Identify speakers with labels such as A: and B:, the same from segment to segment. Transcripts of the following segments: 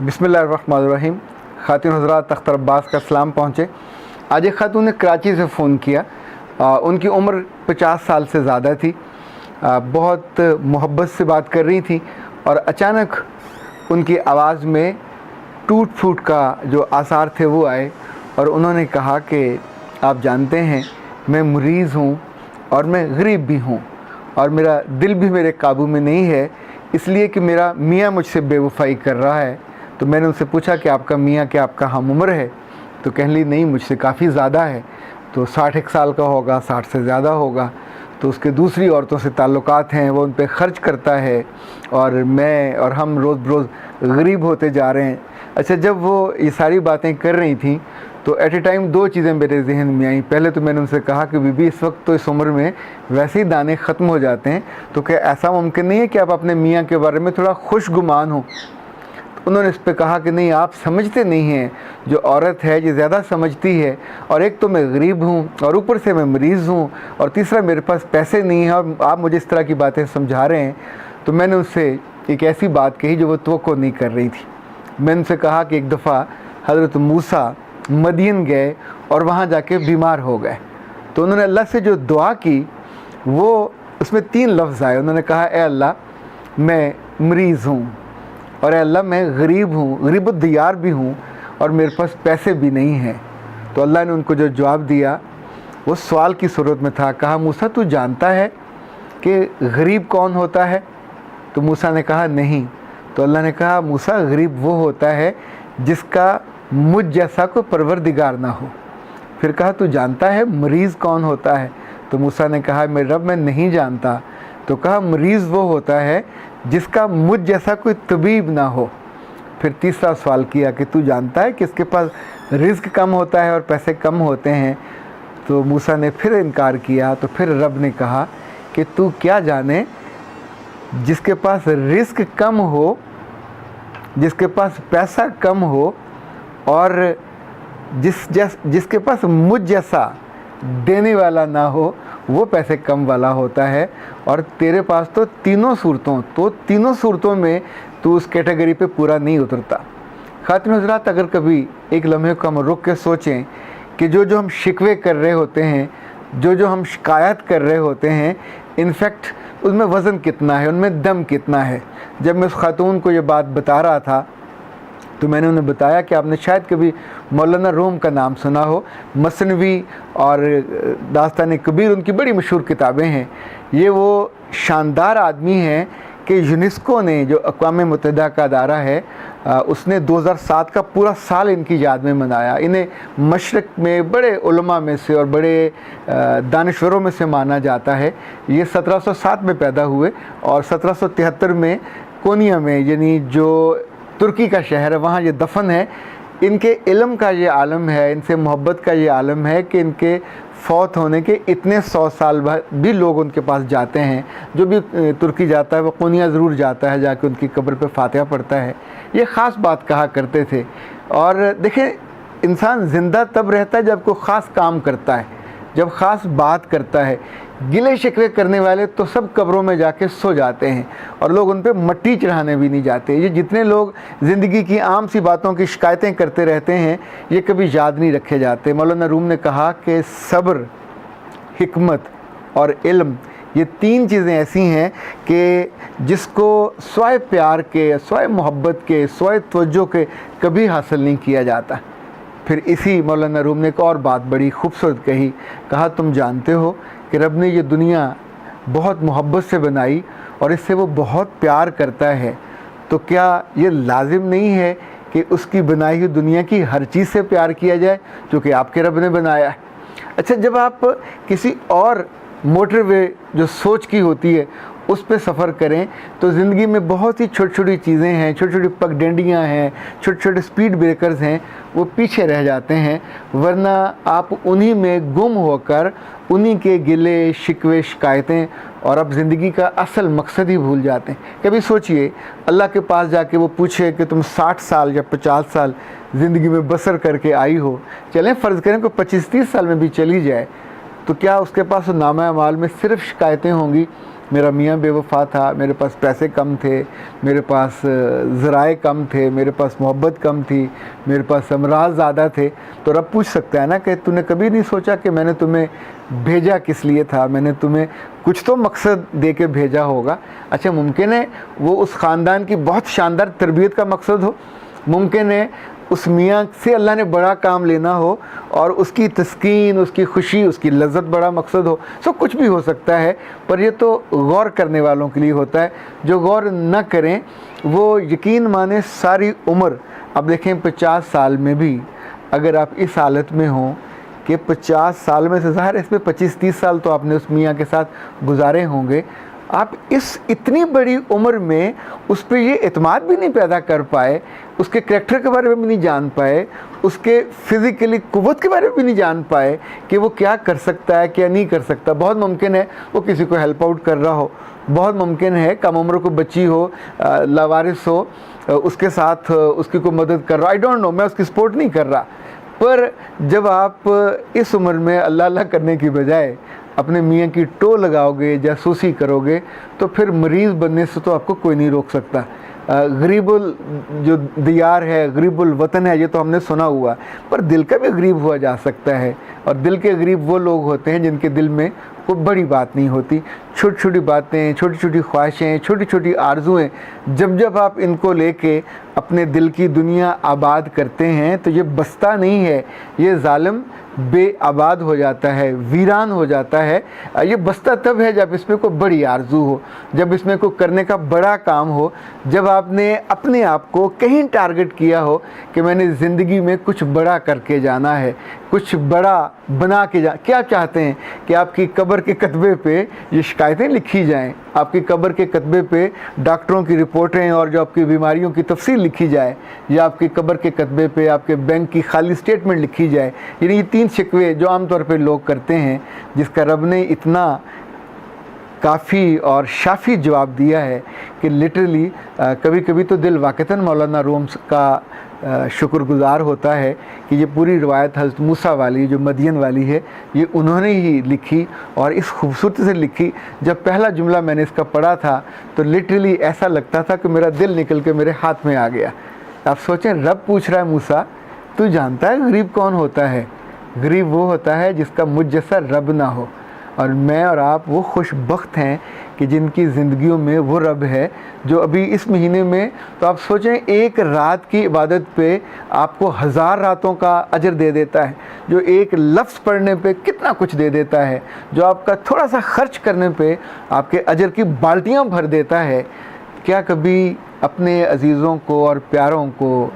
A: بسم اللہ الرحمن الرحیم۔ خاتون حضرات، اختر عباس کا سلام پہنچے۔ آج ایک خاتون نے کراچی سے فون کیا۔ ان کی عمر 50 سال سے زیادہ تھی، بہت محبت سے بات کر رہی تھی اور اچانک ان کی آواز میں ٹوٹ پھوٹ کا جو آثار تھے وہ آئے اور انہوں نے کہا کہ آپ جانتے ہیں میں مریض ہوں اور میں غریب بھی ہوں اور میرا دل بھی میرے قابو میں نہیں ہے، اس لیے کہ میرا میاں مجھ سے بے وفائی کر رہا ہے۔ تو میں نے ان سے پوچھا کہ آپ کا میاں کیا آپ کا ہم عمر ہے؟ تو کہنے لگی نہیں، مجھ سے کافی زیادہ ہے، تو 60 سال کا ہوگا، 60 سے زیادہ ہوگا۔ تو اس کے دوسری عورتوں سے تعلقات ہیں، وہ ان پہ خرچ کرتا ہے اور ہم روز بروز غریب ہوتے جا رہے ہیں۔ اچھا، جب وہ یہ ساری باتیں کر رہی تھیں تو ایٹ اے ٹائم دو چیزیں میرے ذہن میں آئیں۔ پہلے تو میں نے ان سے کہا کہ بی بی اس وقت تو اس عمر میں ویسے ہی دانے ختم ہو جاتے ہیں، تو کیا ایسا ممکن نہیں ہے کہ آپ اپنے میاں کے بارے میں تھوڑا خوش گمان ہوں؟ انہوں نے اس پہ کہا کہ نہیں، آپ سمجھتے نہیں ہیں، جو عورت ہے یہ زیادہ سمجھتی ہے، اور ایک تو میں غریب ہوں اور اوپر سے میں مریض ہوں اور تیسرا میرے پاس پیسے نہیں ہیں اور آپ مجھے اس طرح کی باتیں سمجھا رہے ہیں۔ تو میں نے اس سے ایک ایسی بات کہی جو وہ توقع نہیں کر رہی تھی۔ میں نے ان سے کہا کہ ایک دفعہ حضرت موسیٰ مدین گئے اور وہاں جا کے بیمار ہو گئے، تو انہوں نے اللہ سے جو دعا کی وہ اس میں 3 لفظ آئے۔ انہوں نے کہا اے اللہ میں مریض ہوں، اور اے اللہ میں غریب ہوں، غریب الدیار بھی ہوں اور میرے پاس پیسے بھی نہیں ہیں۔ تو اللہ نے ان کو جو جواب دیا وہ سوال کی صورت میں تھا۔ کہا موسیٰ تو جانتا ہے کہ غریب کون ہوتا ہے؟ تو موسیٰ نے کہا نہیں۔ تو اللہ نے کہا موسیٰ غریب وہ ہوتا ہے جس کا مجھ جیسا کوئی پروردگار نہ ہو۔ پھر کہا تو جانتا ہے مریض کون ہوتا ہے؟ تو موسیٰ نے کہا میرے رب میں نہیں جانتا۔ تو کہا مریض وہ ہوتا ہے جس کا مجھ جیسا کوئی طبیب نہ ہو۔ پھر تیسرا سوال کیا کہ تو جانتا ہے کہ اس کے پاس رزق کم ہوتا ہے اور پیسے کم ہوتے ہیں؟ تو موسیٰ نے پھر انکار کیا۔ تو پھر رب نے کہا کہ تو کیا جانے، جس کے پاس رزق کم ہو، جس کے پاس پیسہ کم ہو اور جس کے پاس مجھ جیسا دینے والا نہ ہو، وہ پیسے کم والا ہوتا ہے، اور تیرے پاس تو تینوں صورتوں میں تو اس کیٹیگری پہ پورا نہیں اترتا۔ خاتون حضرات، اگر کبھی ایک لمحے کو ہم رک کے سوچیں کہ جو ہم شکوے کر رہے ہوتے ہیں، جو ہم شکایت کر رہے ہوتے ہیں، انفیکٹ اس میں وزن کتنا ہے، ان میں دم کتنا ہے۔ جب میں اس خاتون کو یہ بات بتا رہا تھا تو میں نے انہیں بتایا کہ آپ نے شاید کبھی مولانا روم کا نام سنا ہو، مثنوی اور داستان کبیر ان کی بڑی مشہور کتابیں ہیں۔ یہ وہ شاندار آدمی ہیں کہ یونیسکو نے، جو اقوام متحدہ کا ادارہ ہے، اس نے 2007 کا پورا سال ان کی یاد میں منایا۔ انہیں مشرق میں بڑے علماء میں سے اور بڑے دانشوروں میں سے مانا جاتا ہے۔ یہ 1707 میں پیدا ہوئے اور 1773 میں کونیا میں، یعنی جو ترکی کا شہر ہے، وہاں یہ دفن ہے۔ ان کے علم کا یہ عالم ہے، ان سے محبت کا یہ عالم ہے کہ ان کے فوت ہونے کے اتنے 100 سال بعد بھی لوگ ان کے پاس جاتے ہیں۔ جو بھی ترکی جاتا ہے وہ کونیا ضرور جاتا ہے، جا کے ان کی قبر پہ فاتحہ پڑھتا ہے۔ یہ خاص بات کہا کرتے تھے۔ اور دیکھیں، انسان زندہ تب رہتا ہے جب کوئی خاص کام کرتا ہے، جب خاص بات کرتا ہے۔ گلے شکوے کرنے والے تو سب قبروں میں جا کے سو جاتے ہیں اور لوگ ان پہ مٹی چڑھانے بھی نہیں جاتے۔ یہ جتنے لوگ زندگی کی عام سی باتوں کی شکایتیں کرتے رہتے ہیں، یہ کبھی یاد نہیں رکھے جاتے۔ مولانا روم نے کہا کہ صبر، حکمت اور علم، یہ 3 چیزیں ایسی ہیں کہ جس کو سوائے پیار کے، سوائے محبت کے، سوائے توجہ کے کبھی حاصل نہیں کیا جاتا۔ پھر اسی مولانا روم نے ایک اور بات بڑی خوبصورت کہی۔ کہا تم جانتے ہو کہ رب نے یہ دنیا بہت محبت سے بنائی اور اس سے وہ بہت پیار کرتا ہے، تو کیا یہ لازم نہیں ہے کہ اس کی بنائی ہوئی دنیا کی ہر چیز سے پیار کیا جائے جو کہ آپ کے رب نے بنایا ہے؟ اچھا، جب آپ کسی اور موٹر وے جو سوچ کی ہوتی ہے اس پہ سفر کریں تو زندگی میں بہت ہی چھوٹی چھوٹی چیزیں ہیں، چھوٹی چھوٹی پگڈنڈیاں ہیں، چھوٹے چھوٹے سپیڈ بریکرز ہیں، وہ پیچھے رہ جاتے ہیں، ورنہ آپ انہی میں گم ہو کر انہی کے گلے شکوے شکایتیں اور اب زندگی کا اصل مقصد ہی بھول جاتے ہیں۔ کبھی سوچئے اللہ کے پاس جا کے وہ پوچھے کہ تم 60 سال یا 50 سال زندگی میں بسر کر کے آئی ہو، چلیں فرض کریں کہ 25-30 سال میں بھی چلی جائے، تو کیا اس کے پاس نامہ اعمال میں صرف شکایتیں ہوں گی میرا میاں بے وفا تھا، میرے پاس پیسے کم تھے، میرے پاس ذرائع کم تھے، میرے پاس محبت کم تھی، میرے پاس امراض زیادہ تھے، تو رب پوچھ سکتا ہے نا کہ تو نے کبھی نہیں سوچا کہ میں نے تمہیں بھیجا کس لیے تھا، میں نے تمہیں کچھ تو مقصد دے کے بھیجا ہوگا۔ اچھا ممکن ہے وہ اس خاندان کی بہت شاندار تربیت کا مقصد ہو، ممکن ہے اس میاں سے اللہ نے بڑا کام لینا ہو اور اس کی تسکین، اس کی خوشی، اس کی لذت بڑا مقصد ہو، کچھ بھی ہو سکتا ہے، پر یہ تو غور کرنے والوں کے لیے ہوتا ہے۔ جو غور نہ کریں وہ یقین مانیں ساری عمر، اب دیکھیں 50 سال میں بھی اگر آپ اس حالت میں ہوں کہ 50 سال میں سے ظاہر ہے اس میں 25-30 سال تو آپ نے اس میاں کے ساتھ گزارے ہوں گے، آپ اس اتنی بڑی عمر میں اس پہ یہ اعتماد بھی نہیں پیدا کر پائے، اس کے کریکٹر کے بارے میں بھی نہیں جان پائے، اس کے فزیکلی قوت کے بارے میں بھی نہیں جان پائے کہ وہ کیا کر سکتا ہے کیا نہیں کر سکتا۔ بہت ممکن ہے وہ کسی کو ہیلپ آؤٹ کر رہا ہو، بہت ممکن ہے کم عمر کو بچی ہو، لاوارث ہو، اس کے ساتھ اس کی کوئی مدد کر رہا، آئی ڈونٹ نو، میں اس کی سپورٹ نہیں کر رہا، پر جب آپ اس عمر میں اللہ اللہ کرنے کی بجائے اپنے میاں کی ٹو لگاؤ گے، جاسوسی کرو گے، تو پھر مریض بننے سے تو آپ کو کوئی نہیں روک سکتا۔ غریب جو دیار ہے، غریب الوطن ہے، یہ تو ہم نے سنا ہوا، پر دل کا بھی غریب ہوا جا سکتا ہے، اور دل کے غریب وہ لوگ ہوتے ہیں جن کے دل میں کوئی بڑی بات نہیں ہوتی، چھوٹی چھوٹی باتیں، چھوٹی چھوٹی خواہشیں، چھوٹی چھوٹی آرزویں، جب آپ ان کو لے کے اپنے دل کی دنیا آباد کرتے ہیں تو یہ بستا نہیں ہے، یہ ظالم بے آباد ہو جاتا ہے، ویران ہو جاتا ہے۔ یہ بستا تب ہے جب اس میں کوئی بڑی آرزو ہو، جب اس میں کوئی کرنے کا بڑا کام ہو، جب آپ نے اپنے آپ کو کہیں ٹارگٹ کیا ہو کہ میں نے زندگی میں کچھ بڑا کر کے جانا ہے، کچھ بڑا بنا کے کیا چاہتے ہیں کہ آپ کی قبر کے کتبے پہ یہ شکایتیں لکھی جائیں، آپ کی قبر کے کتبے پہ ڈاکٹروں کی رپورٹیں اور جو آپ کی بیماریوں کی تفصیل لکھی جائے، یا آپ کی قبر کے کتبے پہ آپ کے بینک کی خالی سٹیٹمنٹ لکھی جائے۔ یعنی یہ 3 شکوے جو عام طور پہ لوگ کرتے ہیں، جس کا رب نے اتنا کافی اور شافی جواب دیا ہے کہ لٹرلی کبھی کبھی تو دل واقعتاً مولانا روم کا شکر گزار ہوتا ہے کہ یہ پوری روایت حضرت موسیٰ والی جو مدین والی ہے، یہ انہوں نے ہی لکھی، اور اس خوبصورتی سے لکھی۔ جب پہلا جملہ میں نے اس کا پڑھا تھا تو لٹرلی ایسا لگتا تھا کہ میرا دل نکل کے میرے ہاتھ میں آ گیا۔ آپ سوچیں، رب پوچھ رہا ہے موسیٰ تو جانتا ہے غریب کون ہوتا ہے؟ غریب وہ ہوتا ہے جس کا مجھ جیسا رب نہ ہو، اور میں اور آپ وہ خوش بخت ہیں کہ جن کی زندگیوں میں وہ رب ہے جو ابھی اس مہینے میں، تو آپ سوچیں ایک رات کی عبادت پہ آپ کو 1000 راتوں کا اجر دے دیتا ہے، جو ایک لفظ پڑھنے پہ کتنا کچھ دے دیتا ہے، جو آپ کا تھوڑا سا خرچ کرنے پہ آپ کے اجر کی بالٹیاں بھر دیتا ہے۔ کیا کبھی اپنے عزیزوں کو اور پیاروں کو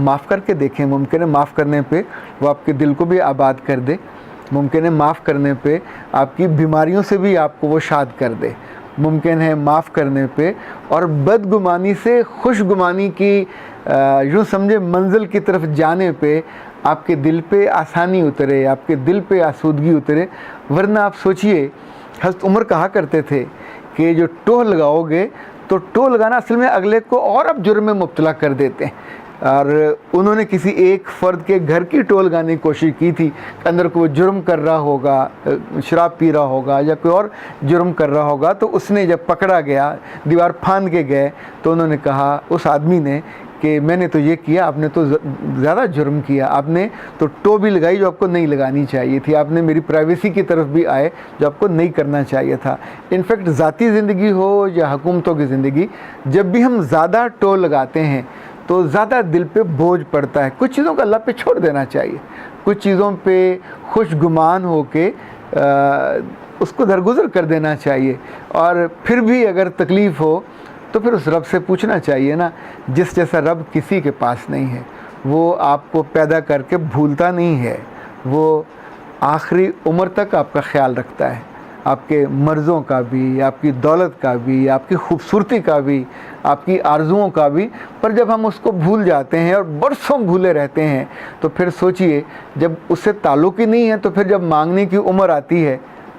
A: معاف کر کے دیکھیں؟ ممکن ہے معاف کرنے پہ وہ آپ کے دل کو بھی آباد کر دے، ممکن ہے معاف کرنے پہ آپ کی بیماریوں سے بھی آپ کو وہ شاد کر دے، ممکن ہے معاف کرنے پہ اور بدگمانی سے خوشگمانی کی یوں سمجھے منزل کی طرف جانے پہ آپ کے دل پہ آسانی اترے، آپ کے دل پہ آسودگی اترے۔ ورنہ آپ سوچئے، حضرت عمر کہا کرتے تھے کہ جو ٹوہ لگاؤ گے تو ٹوہ لگانا اصل میں اگلے کو اور اب جرم میں مبتلا کر دیتے ہیں، اور انہوں نے کسی ایک فرد کے گھر کی ٹوہ لگانے کی کوشش کی تھی کہ اندر کوئی جرم کر رہا ہوگا، شراب پی رہا ہوگا یا کوئی اور جرم کر رہا ہوگا، تو اس نے جب پکڑا گیا، دیوار پھاند کے گئے، تو انہوں نے کہا اس آدمی نے کہ میں نے تو یہ کیا، آپ نے تو زیادہ جرم کیا، آپ نے تو ٹو بھی لگائی جو آپ کو نہیں لگانی چاہیے تھی، آپ نے میری پرائیویسی کی طرف بھی آئے جو آپ کو نہیں کرنا چاہیے تھا۔ انفیکٹ ذاتی زندگی ہو یا حکومتوں کی زندگی، جب بھی ہم زیادہ ٹو لگاتے ہیں تو زیادہ دل پہ بوجھ پڑتا ہے۔ کچھ چیزوں کو اللہ پہ چھوڑ دینا چاہیے، کچھ چیزوں پہ خوش گمان ہو کے اس کو درگزر کر دینا چاہیے، اور پھر بھی اگر تکلیف ہو تو پھر اس رب سے پوچھنا چاہیے نا، جس جیسا رب کسی کے پاس نہیں ہے۔ وہ آپ کو پیدا کر کے بھولتا نہیں ہے، وہ آخری عمر تک آپ کا خیال رکھتا ہے، آپ کے مرضوں کا بھی، آپ کی دولت کا بھی، آپ کی خوبصورتی کا بھی، آپ کی آرزوؤں کا بھی۔ پر جب ہم اس کو بھول جاتے ہیں اور برسوں بھولے رہتے ہیں تو پھر سوچئے، جب اس سے تعلق ہی نہیں ہے تو پھر جب مانگنے کی عمر آتی ہے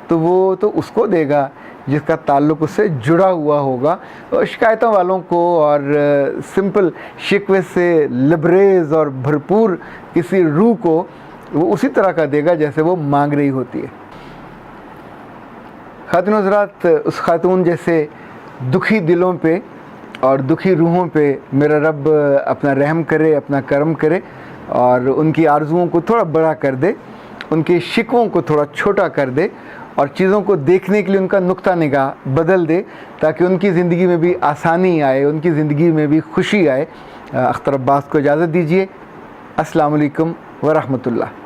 A: تو وہ تو اس کو دے گا جس کا تعلق اس سے جڑا ہوا ہوگا۔ اور شکایتوں والوں کو اور سمپل شکوے سے لبریز اور بھرپور کسی روح کو وہ اسی طرح کا دے گا جیسے وہ مانگ رہی ہوتی ہے۔ خاتون حضرات، اس خاتون جیسے دکھی دلوں پہ اور دکھی روحوں پہ میرا رب اپنا رحم کرے، اپنا کرم کرے اور ان کی آرزوؤں کو تھوڑا بڑا کر دے، ان کے شکووں کو تھوڑا چھوٹا کر دے اور چیزوں کو دیکھنے کے لیے ان کا نقطہ نگاہ بدل دے، تاکہ ان کی زندگی میں بھی آسانی آئے، ان کی زندگی میں بھی خوشی آئے۔ اختر عباس کو اجازت دیجیے۔ السلام علیکم ورحمۃ اللہ۔